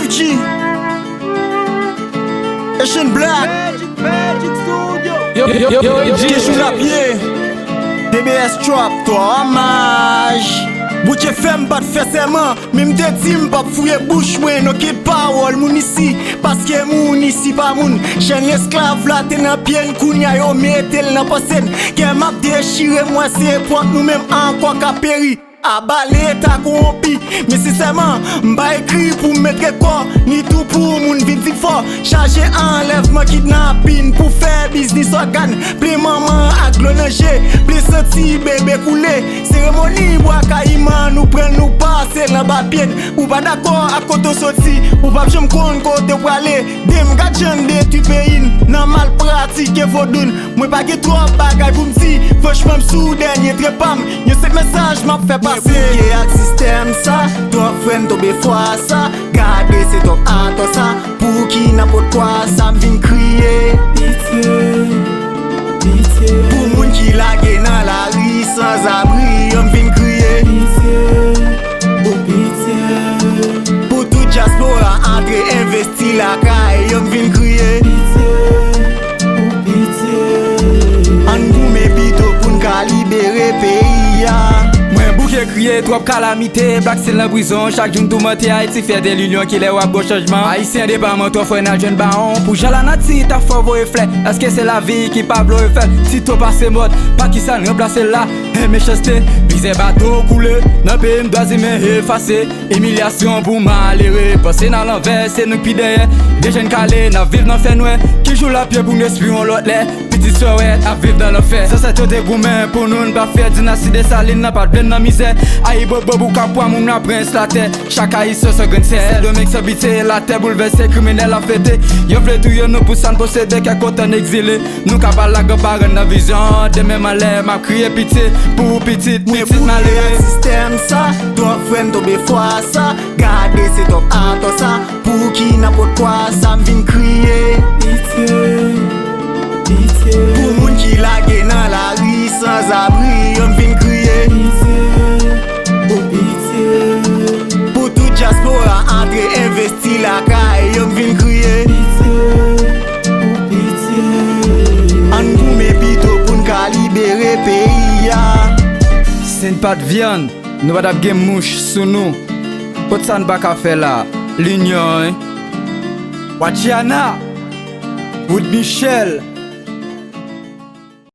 Luigi, Asian Black, Magic Studio. Keshou la pied, DBS Trap, toi hommage. Bouke fem bat fè seman, mim te di m'pap fouye bouche mwen, no ke parol moun isi, paske moun isi pa moun. Chen esklav la te nan pien kounya yo metel nan pasen, ke map dechire mwen se pot nou mem an kwa ka peri. Abale ta korompi, mais si seman mba ekri pou metre kwa, ni tout pou moun vin fort. Charge enlèvement kidnapping pou faire business organ. Ple maman ak glonanje, ple senti bébé koule. Cérémonie bois kaiman nous pren nous passe nan ba bien. Ou pas d'accord ak koto soti, ou pas jom kon kote prale. Dem gadjan de tu peyin, nan mal pratique vodoun. Mwen pa ge trop bagay pou mdi, franchement m'sou dernier trepam. Yo set message m'a fait bouke ak système ça, toi friend tobe fwa ça. Gade se top ato ça, pou ki n'importe quoi ça m'vin kriye. Pitié, pitié. Pou moun ki lage nan la ri sans abri, yo m'vin kriye. Pitié, oh pitié. Pou tout diaspora entre investi la kay, yo m'vin kriye. Pitié, oh pitié. An goume bito pou n'ka libere peyi ya. Bouke kriye, trop calamité, black c'est la prison. Chaque jour tout monte Haïti fait des l'union qui les wap go changement. Haïtien département, toi frère n'a jeune baron. Pour jala nati, ta fort vos reflets. Est-ce que c'est la vie qui pas v'lo reflet? Si toi passe mode, pas qui ça remplace là. Et méchanceté, brisé bateau coulé. Nan pays m'doit effacer. Humiliation pour malheureux. Passer dans l'envers, c'est nous qui derrière. Des jeunes calés, n'a vivre dans fait noir. Qui joue la pied pour nous espion l'autre lait. Petite soirée à vivre dans l'enfer. Ça c'est tout des gourmets pour nous ne pas faire dynastie des salines, n'a pas de dans misère. Aïe bobo ou kapwa moun na prince la terre. Chaque haïtien se gagne c'est de mecs s'habiter la terre bouleversée criminel a fêté. Yo vle tout yo nous pour s'en posséder qu'à côté en exilé. Nous capable la gapar na vision de même à l'air m'a crié pitié pour petite malheur. Système ça, toi friend tobe fwa ça. Gade se top ato ça, pour ki n'importe quoi ça m'vin kriye. Pitié, pitié. Pour moun ki lage nan la ri sans abri, yo m'vin kriye. Oh pitié. Pour tout diaspora entre investi la kay, yo m'vin kriye. Pitié, oh pitié. An goume bito pou n'ka libere peyi ya. C'est pas de viande, nous va d'ab game mouche sous nous. Pot ça n'ba ka fait là, l'union. Wachiana, Wood Michel.